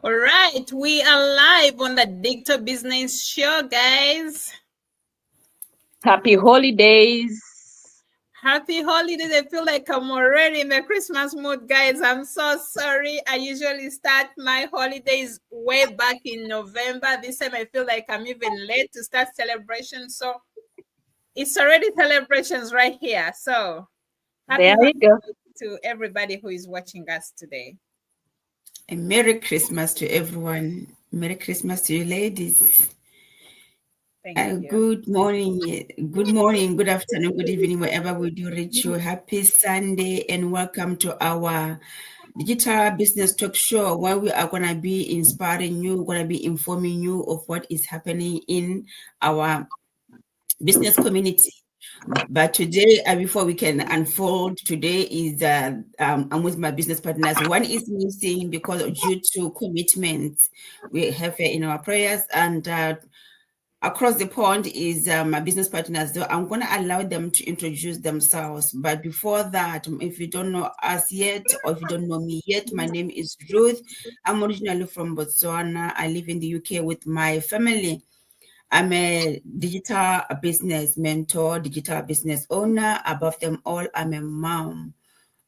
All right, we are live on the Dicto Business Show, guys. Happy holidays. Happy holidays. I feel like I'm already in the Christmas mood, guys. I'm so sorry. I usually start my holidays way back in November. This time I feel like I'm even late to start celebrations. So it's already celebrations right here. So happy There you go. holidays to everybody who is watching us today. A Merry Christmas to everyone. Merry Christmas to you, ladies. Thank you. Good afternoon, good evening, wherever we do reach you. Happy Sunday and welcome to our digital business talk show where we are going to be inspiring you, going to be informing you of what is happening in our business community. But today, before we can unfold, today is I'm with my business partners. One is missing because due to commitments we have in our prayers, and across the pond is my business partners. So I'm going to allow them to introduce themselves. But before that, if you don't know us yet, or if you don't know me yet, my name is Ruth. I'm originally from Botswana. I live in the UK with my family. I'm a digital business mentor, digital business owner. Above them all, I'm a mom.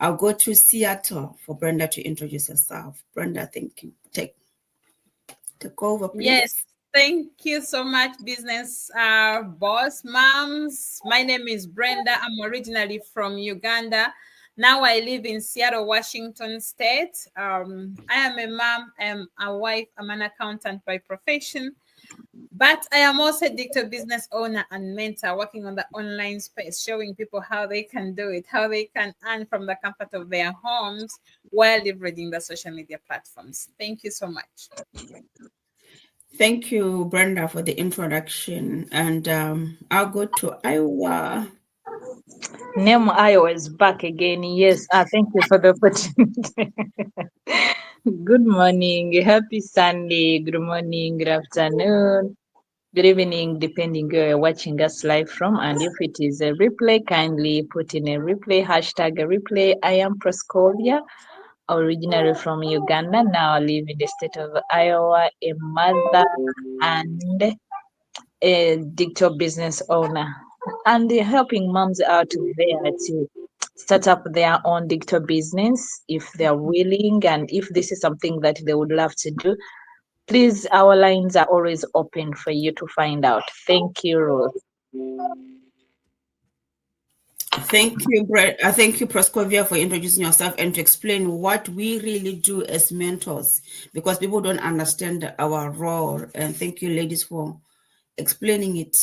I'll go to Seattle for Brenda to introduce herself. Brenda, thank you. Take over, please. Yes, thank you so much, business boss moms. My name is Brenda. I'm originally from Uganda. Now I live in Seattle, Washington State. I am a mom, I'm a wife, I'm an accountant by profession. But I am also a digital business owner and mentor working on the online space, showing people how they can do it, how they can earn from the comfort of their homes while leveraging the social media platforms. Thank you so much. Thank you, Brenda, for the introduction. And I'll go to Iowa. Name Iowa is back again. Yes, thank you for the opportunity. Good morning, happy Sunday, good morning, good afternoon, good evening, depending where you're watching us live from. And if it is a replay, kindly put in a replay, hashtag a replay. I am Proscovia, originally from Uganda. Now I live in the state of Iowa, a mother and a digital business owner, and they're helping moms out there to start up their own digital business if they're willing, and if this is something that they would love to do. Please, our lines are always open for you to find out. Thank you, Ruth. Thank you, Proscovia, for introducing yourself and to explain what we really do as mentors, because people don't understand our role. And thank you, ladies, for explaining it.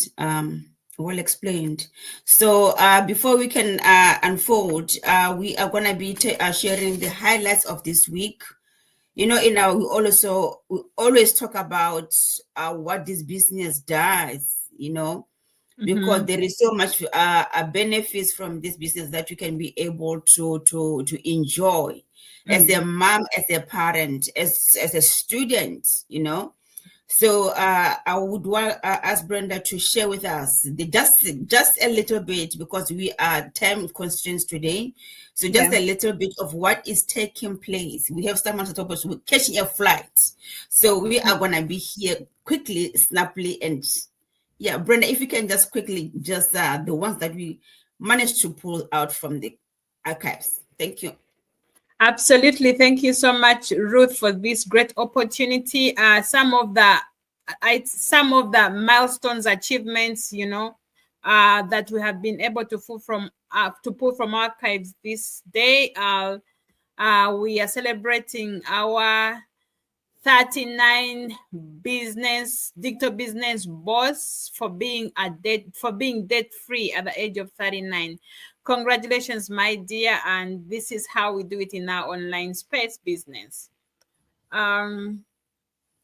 Well explained. So before we can unfold, we are going to be sharing the highlights of this week. You know, we always talk about what this business does. Because there is so much benefits from this business that you can be able to enjoy as a mom, as a parent, as a student. So I would want ask Brenda to share with us just a little bit, because we are time constraints today. So just a little bit of what is taking place. We have someone to talk about catching a flight. So we are going to be here quickly, snappily, and yeah, Brenda, if you can just quickly, just the ones that we managed to pull out from the archives. Thank you. Absolutely. Thank you so much, Ruth, for this great opportunity. Some of the milestones, achievements, that we have been able to pull from archives this day. We are celebrating our 39 digital business boss for being debt free at the age of 39. Congratulations, my dear, and this is how we do it in our online space business. I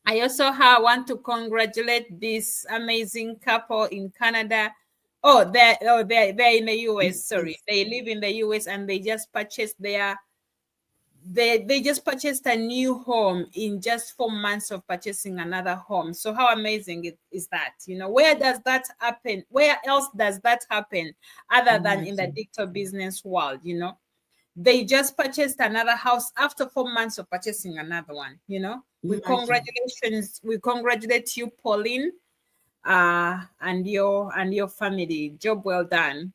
also want to congratulate this amazing couple in Canada. They're in the US. Sorry, they live in the US and they just purchased a new home in just 4 months of purchasing another home. So how amazing is that? Where does that happen? Where else does that happen other than in the digital business world? They just purchased another house after 4 months of purchasing another one. Imagine. We congratulate you, Pauline, and your family. Job well done.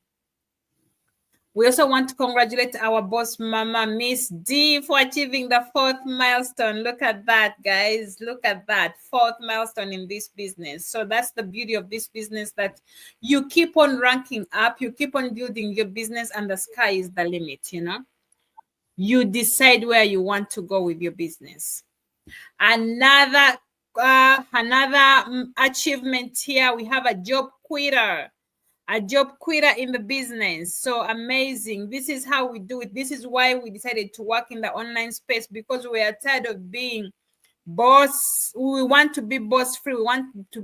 We also want to congratulate our boss mama, Miss D, for achieving the fourth milestone. Look at that, guys. Look at that. Fourth milestone in this business. So that's the beauty of this business, that you keep on ranking up, you keep on building your business, and the sky is the limit. You decide where you want to go with your business. Another achievement here, we have a job quitter. A job quitter in the business. So amazing. This is how we do it. This is why we decided to work in the online space, because we are tired of being boss. We want to be boss free. We want to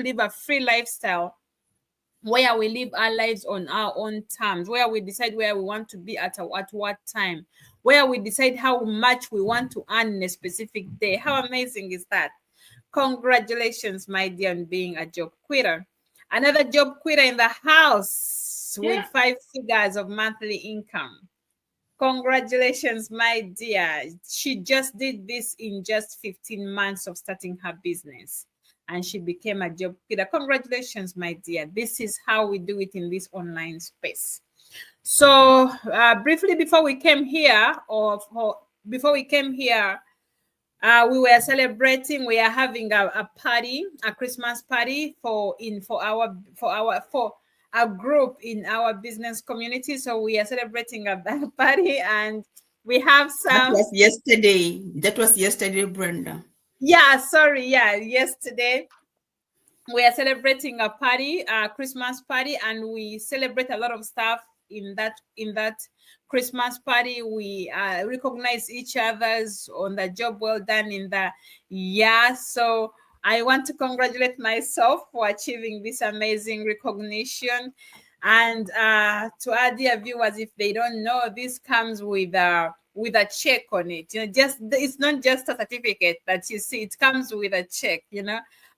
live a free lifestyle, where we live our lives on our own terms, where we decide where we want to be at what time, where we decide how much we want to earn in a specific day. How amazing is that? Congratulations, my dear, on being a job quitter. Another job quitter in the house with 5 figures of monthly income. Congratulations, my dear. She just did this in just 15 months of starting her business, and she became a job quitter. Congratulations, my dear. This is how we do it in this online space. So briefly, before we came here, we were celebrating. We are having a party, a Christmas party for a group in our business community. So we are celebrating at that party, and we have That some. was yesterday. That was yesterday, Brenda. Yeah, sorry. Yeah, yesterday we are celebrating a party, a Christmas party, and we celebrate a lot of stuff in that Christmas party. We recognize each other's on the job well done in the year. So I want to congratulate myself for achieving this amazing recognition. And to our dear viewers, if they don't know, this comes with a check on it. Just it's not just a certificate that you see; it comes with a check.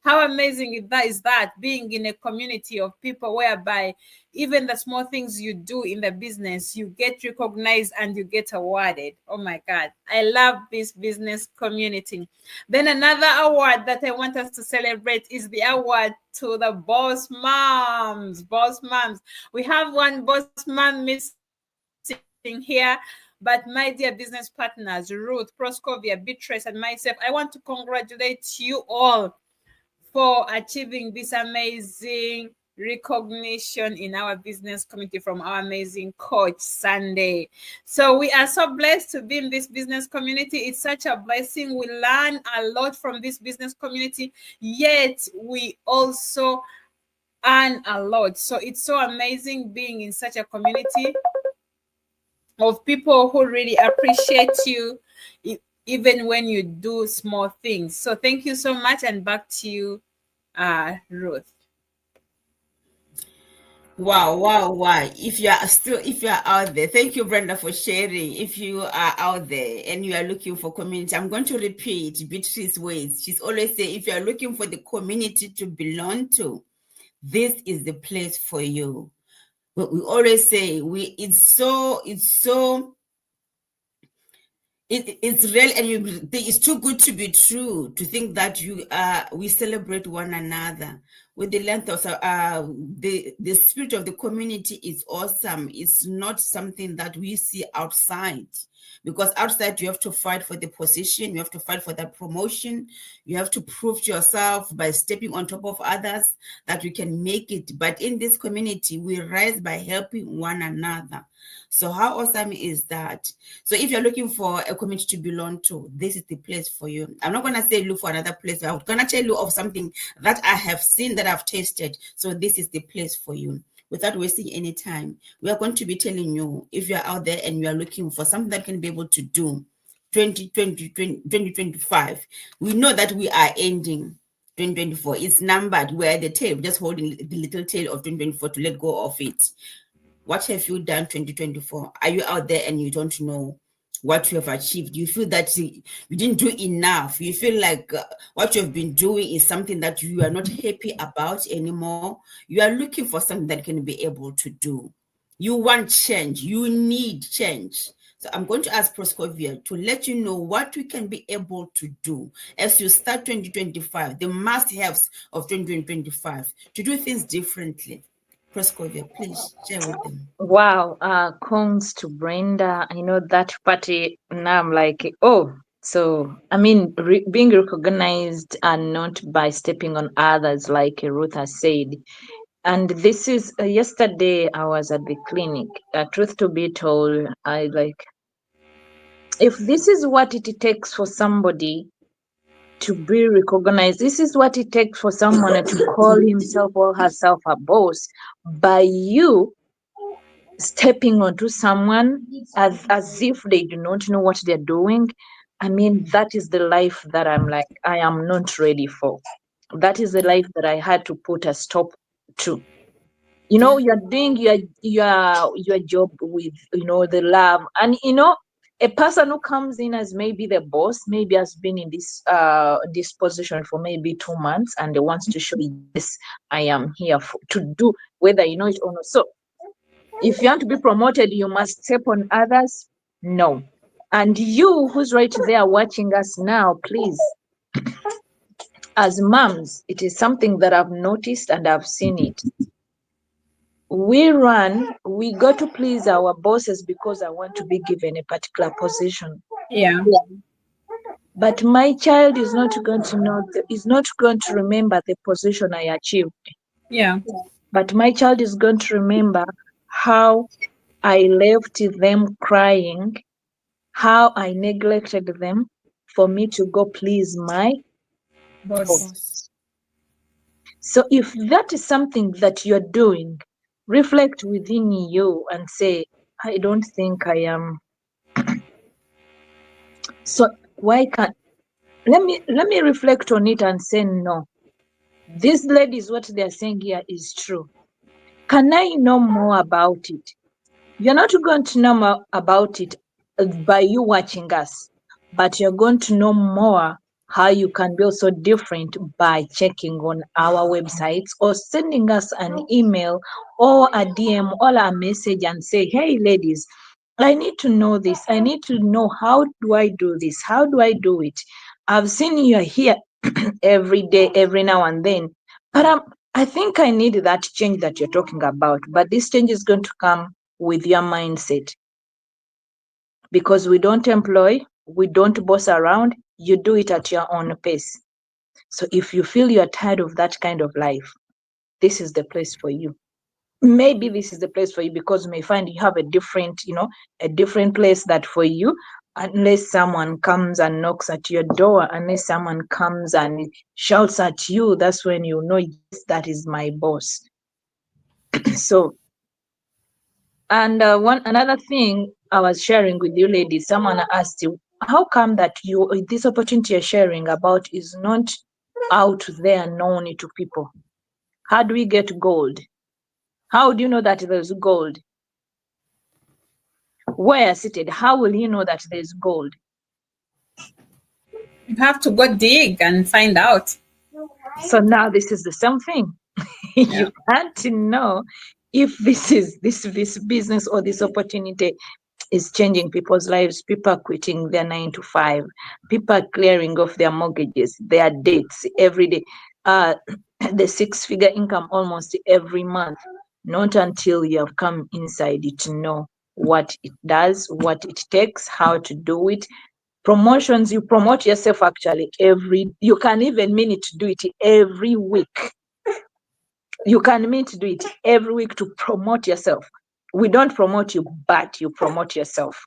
How amazing is that, being in a community of people whereby even the small things you do in the business, you get recognized and you get awarded. Oh my God. I love this business community. Then another award that I want us to celebrate is the award to the boss moms. Boss moms. We have one boss mom missing here. But my dear business partners, Ruth, Proscovia, Beatrice, and myself, I want to congratulate you all for achieving this amazing recognition in our business community from our amazing coach Sunday. So we are so blessed to be in this business community. It's such a blessing. We learn a lot from this business community, yet we also earn a lot. So it's so amazing being in such a community of people who really appreciate you, even when you do small things. So thank you so much, and back to you, Ruth. Wow. If you are out there, thank you, Brenda, for sharing. If you are out there and you are looking for community, I'm going to repeat Beatrice's words. She's always saying, if you are looking for the community to belong to, this is the place for you. But we always say it's real, and it's too good to be true to think that we celebrate one another with the length of the spirit of the community is awesome. It's not something that we see outside, because outside you have to fight for the position, you have to fight for that promotion, you have to prove to yourself by stepping on top of others that you can make it. But in this community, we rise by helping one another. So how awesome is that? So if you're looking for a community to belong to, this is the place for you. I'm not going to say look for another place. I'm going to tell you of something that I have seen, that I've tasted. So this is the place for you. Without wasting any time, we are going to be telling you, if you're out there and you are looking for something that can be able to do 2025, we know that we are ending 2024. It's numbered. We're at the tail, just holding the little tail of 2024 to let go of it. What have you done 2024? Are you out there and you don't know what you have achieved? You feel that you didn't do enough. You feel like what you have been doing is something that you are not happy about anymore. You are looking for something that can be able to do. You want change. You need change. So I'm going to ask Proscovia to let you know what we can be able to do as you start 2025, the must-haves of 2025, to do things differently. Proscovia, please share with them. Wow, congs to Brenda. I know that party now. I'm like, oh, so I mean, being recognized and not by stepping on others, like Ruth has said. And this is yesterday. I was at the clinic. Truth to be told, I like if this is what it takes for somebody to be recognized, this is what it takes for someone to call himself or herself a boss by you stepping onto someone as if they do not know what they're doing. I mean, that is the life that I'm like, I am not ready for. That is the life that I had to put a stop to. You know, Yeah. you're doing your job with, you know, the love. And you know, a person who comes in as maybe the boss, maybe has been in this position for maybe 2 months, and they wants to show, yes, I am here to do, whether you know it or not. So if you want to be promoted, you must step on others. No. And you who's right there watching us now, please, as moms, it is something that I've noticed and I've seen it. We go to please our bosses because I want to be given a particular position. Yeah. But my child is not going to know, is not going to remember the position I achieved. Yeah. But my child is going to remember how I left them crying, how I neglected them for me to go please my Boss. boss. So if that is something that you're doing, reflect within you and say, I don't think I am. So why can't let me reflect on it and say no. These ladies, what they're saying here is true. Can I know more about it? You're not going to know more about it by you watching us, but you're going to know more how you can be also different by checking on our websites or sending us an email or a DM or a message and say, hey, ladies, I need to know this. I need to know how do I do this? How do I do it? I've seen you here every day, every now and then, but I think I need that change that you're talking about. But this change is going to come with your mindset, because we don't employ, we don't boss around, you do it at your own pace. So if you feel you're tired of that kind of life, this is the place for you. Maybe this is the place for you, because you may find you have a different, a different place that for you, unless someone comes and knocks at your door, unless someone comes and shouts at you, that's when you know, yes, that is my boss. So, and one another thing I was sharing with you ladies, someone asked you, how come that this opportunity you're sharing about is not out there known to people? How do we get gold? How do you know that there's gold? Where seated, how will you know that there's gold? You have to go dig and find out. So now this is the same thing. Yeah. You can't know if this business or this opportunity is changing people's lives. People are quitting their 9 to 5. People are clearing off their mortgages, their debts every day. The 6-figure income almost every month. Not until you have come inside it to know what it does, what it takes, how to do it. Promotions, you promote yourself actually you can even mean to do it every week. You can mean to do it every week to promote yourself. We don't promote you, but you promote yourself.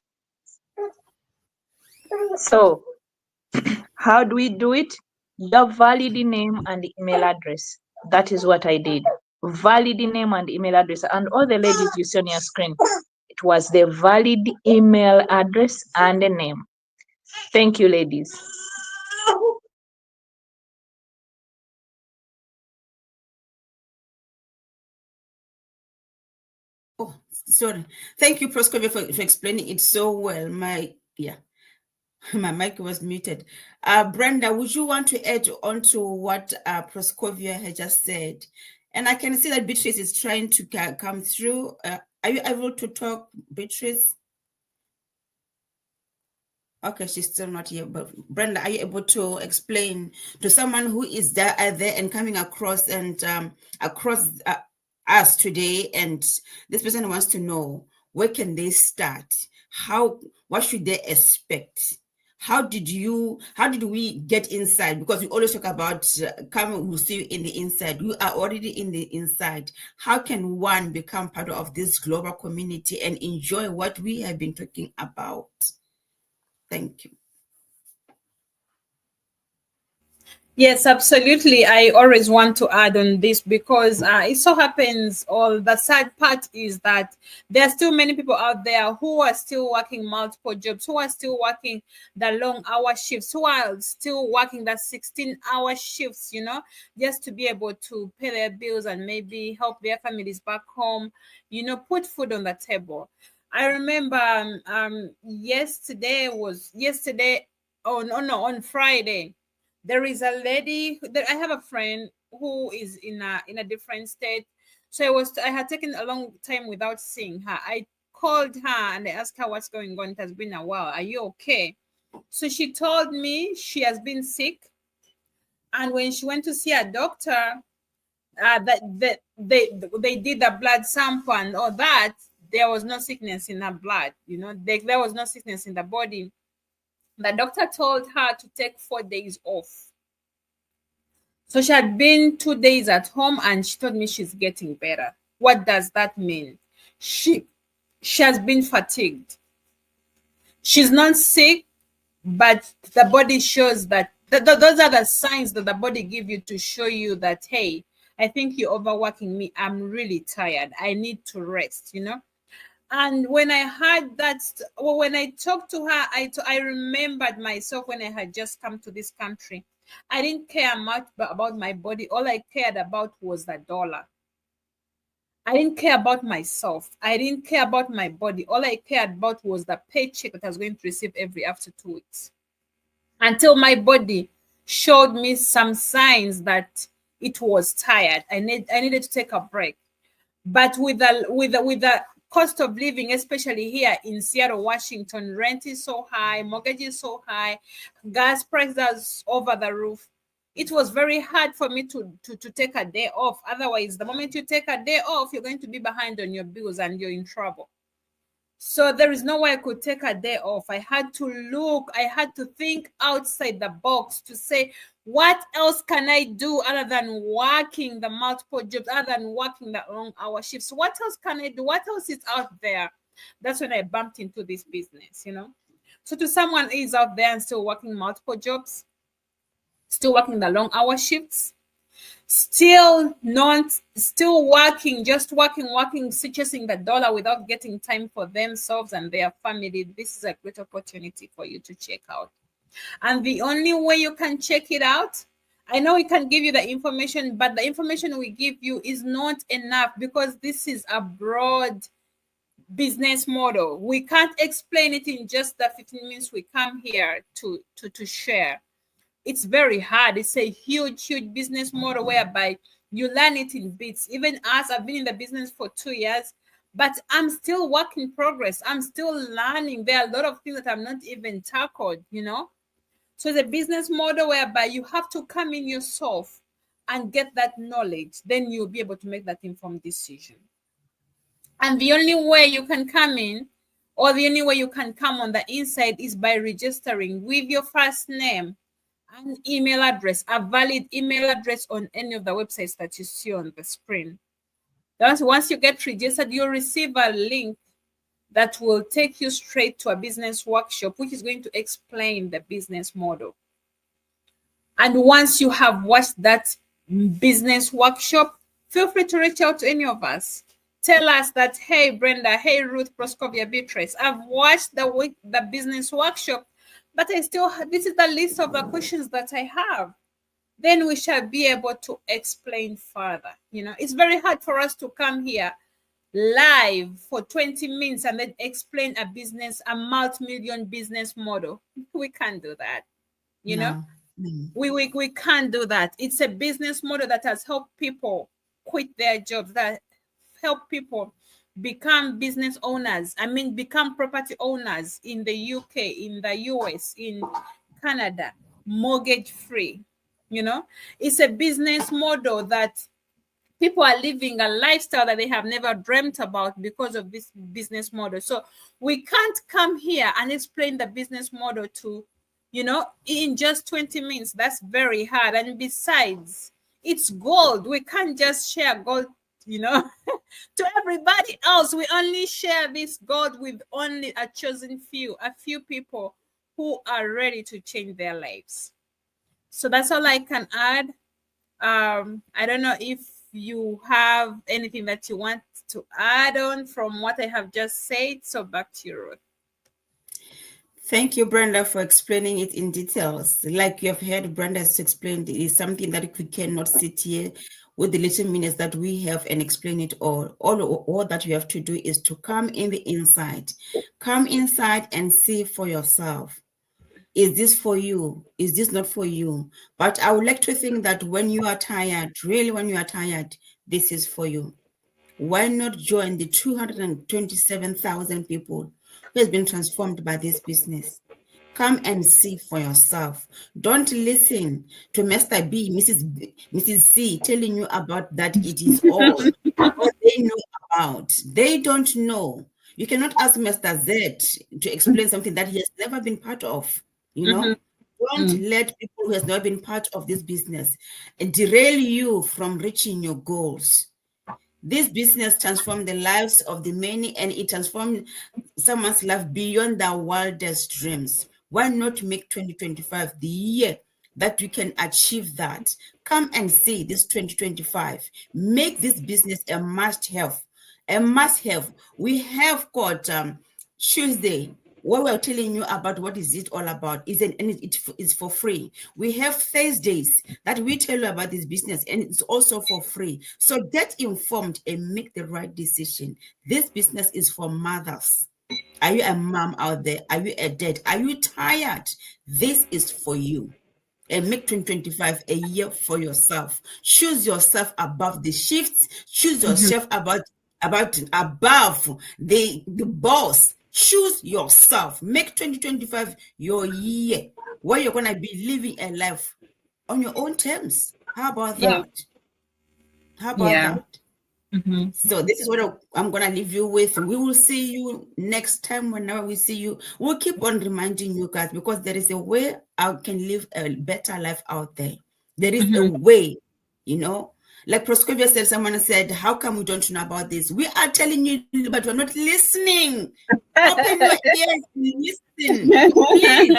So how do we do it? Your valid name and email address. That is what I did. Valid name and email address. And all the ladies you see on your screen, it was the valid email address and the name. Thank you, ladies. Oh, sorry. Thank you, Proscovia, for explaining it so well. My mic was muted. Brenda, would you want to add on to what Proscovia had just said? And I can see that Beatrice is trying to come through. Are you able to talk, Beatrice? Okay, she's still not here. But Brenda, are you able to explain to someone who is there and coming across and across us today, and this person wants to know where can they start? What should they expect? How did we get inside? Because we always talk about come, we'll see you in the inside. You are already in the inside. How can one become part of this global community and enjoy what we have been talking about? Thank you. Yes, absolutely. I always want to add on this because it so happens, or the sad part is that there are still many people out there who are still working multiple jobs, who are still working the long hour shifts, who are still working the 16-hour shifts, just to be able to pay their bills and maybe help their families back home, put food on the table. I remember yesterday, oh no, on Friday there is a lady that I have a friend who is in a different state. So I had taken a long time without seeing her. I called her and I asked her what's going on. It has been a while. Are you okay? So she told me she has been sick, and when she went to see a doctor, that they did the blood sample and all that. There was no sickness in her blood. There was no sickness in the body. The doctor told her to take 4 days off. So she had been 2 days at home and she told me she's getting better. What does that mean? She she has been fatigued. She's not sick, but the body shows that those are the signs that the body give you to show you that, hey, I think you're overworking me. I'm really tired. I need to rest. And when I heard that, well, when I talked to her, I remembered myself when I had just come to this country. I didn't care much about my body. All I cared about was the dollar. I didn't care about myself. I didn't care about my body. All I cared about was the paycheck that I was going to receive every after 2 weeks. Until my body showed me some signs that it was tired. I needed to take a break. But with the cost of living, especially here in Seattle, Washington, rent is so high, mortgage is so high, gas prices over the roof. It was very hard for me to take a day off. Otherwise, the moment you take a day off, you're going to be behind on your bills and you're in trouble. So there is no way I could take a day off. I had to think outside the box to say, what else can I do other than working the multiple jobs, other than working the long hour shifts? What else can I do? What else is out there? That's when I bumped into this business. So to someone who is out there and still working multiple jobs, still working the long hour shifts, still working, just working, chasing the dollar without getting time for themselves and their family, this is a great opportunity for you to check out. And the only way you can check it out, I know we can give you the information, but the information we give you is not enough because this is a broad business model. We can't explain it in just the 15 minutes we come here to share. It's very hard. It's a huge business model whereby you learn it in bits. Even us, I've been in the business for 2 years, but I'm still work in progress. I'm still learning. There are a lot of things that I'm not even tackled. So it's a business model whereby you have to come in yourself and get that knowledge. Then you'll be able to make that informed decision. And the only way you can come in, or the only way you can come on the inside, is by registering with your first name, an email address, a valid email address on any of the websites that you see on the screen. Once you get registered, you'll receive a link that will take you straight to a business workshop, which is going to explain the business model. And once you have watched that business workshop, feel free to reach out to any of us. Tell us that, hey, Brenda, hey, Ruth, Proscovia, Beatrice, I've watched the business workshop, but this is the list of the questions that I have. Then we shall be able to explain further. It's very hard for us to come here live for 20 minutes and then explain a multi-million business model. We can't do that. No. We can't do that. It's a business model that has helped people quit their jobs, that help people become business owners. I mean, become property owners in the UK, in the US, in Canada, mortgage free. You know, it's a business model that people are living a lifestyle that they have never dreamt about because of this business model. So we can't come here and explain the business model to, in just 20 minutes. That's very hard. And besides, it's gold. We can't just share gold, to everybody else. We only share this gold with only a chosen few, a few people who are ready to change their lives. So that's all I can add. I don't know if you have anything that you want to add on from what I have just said. So back to you, Ruth. Thank you, Brenda, for explaining it in details. Like you have heard Brenda has explained, it is something that we cannot sit here with the little minutes that we have and explain it all. All that you have to do is to come in the inside. Come inside and see for yourself. Is this for you? Is this not for you? But I would like to think that when you are tired, really when you are tired, this is for you. Why not join the 227,000 people who has been transformed by this business? Come and see for yourself. Don't listen to Mr. B, Mrs. C telling you about that it is all they know about. They don't know. You cannot ask Mr. Z to explain something that he has never been part of. Don't let people who has not been part of this business derail you from reaching your goals. This business transformed the lives of the many, and it transformed someone's life beyond their wildest dreams. Why not make 2025 the year that we can achieve that? Come and see this 2025. Make this business a must-have. A must-have. We have got Tuesday, what we're telling you about what is it all about and it's for free. We have Thursdays that we tell you about this business, and it's also for free. So get informed and make the right decision. This business is for mothers. Are you a mom out there? Are you a dad? Are you tired? This is for you. And make 2025 a year for yourself. Choose yourself above the shifts. Choose yourself above the boss. Choose yourself. Make 2025 your year where you're going to be living a life on your own terms. How about that? How about that? So this is what I'm going to leave you with. We will see you next time. Whenever we see you, we'll keep on reminding you guys, because there is a way I can live a better life out there. There is a way, like Proscovia said, someone said, how come we don't know about this? We are telling you, but we're not listening. Open your ears and listen, please.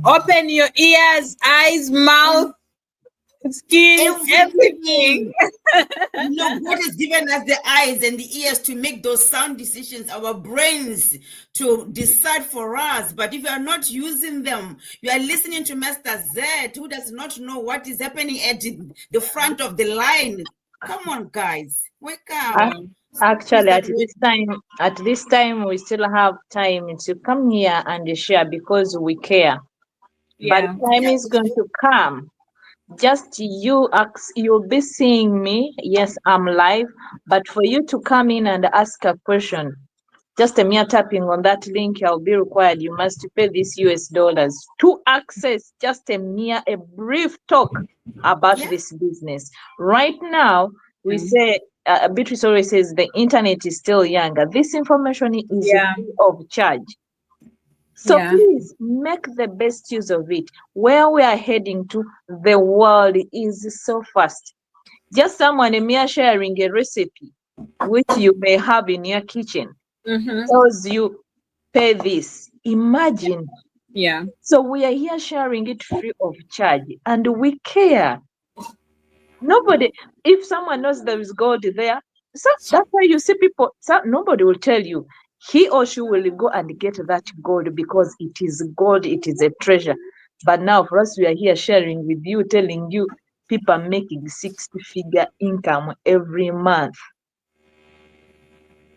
Open your ears, eyes, mouth, skin, everything. Look, God has given us the eyes and the ears to make those sound decisions, our brains to decide for us. But if you are not using them, you are listening to Master Z, who does not know what is happening at the front of the line. Come on, guys, wake up. Actually, at this time, we still have time to come here and share because we care. But time is going to come. Just you'll be seeing me. Yes, I'm live. But for you to come in and ask a question, just a mere tapping on that link, I'll be required. You must pay this US dollars to access just a brief talk about this business. Right now, we say, Beatrice always says the internet is still younger. This information is free of charge. So please make the best use of it. Where we are heading to, the world is so fast. Just someone mere sharing a recipe, which you may have in your kitchen, tells you, pay this. Imagine. Yeah. So we are here sharing it free of charge, and we care. Nobody, if someone knows there is gold there, so that's why you see people, nobody will tell you. He or she will go and get that gold because it is gold, it is a treasure. But now for us, we are here sharing with you, telling you people are making 6-figure income every month.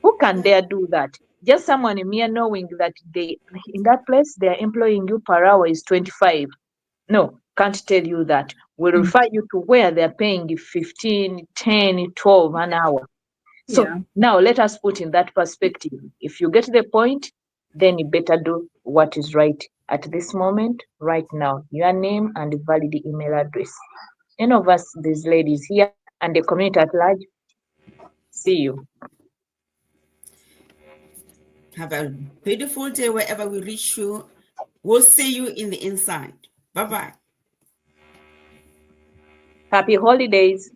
Who can dare do that? Just someone mere knowing that in that place they are employing you per hour is 25. No, can't tell you that. We'll refer you to where they're paying 15, 10, 12 an hour. So Yeah. now let us put in that perspective. If you get the point, then you better do what is right at this moment, right now. Your name and valid email address. Any of us, these ladies here, and the community at large, see you. Have a beautiful day wherever we reach you. We'll see you in the inside. Bye-bye. Happy holidays.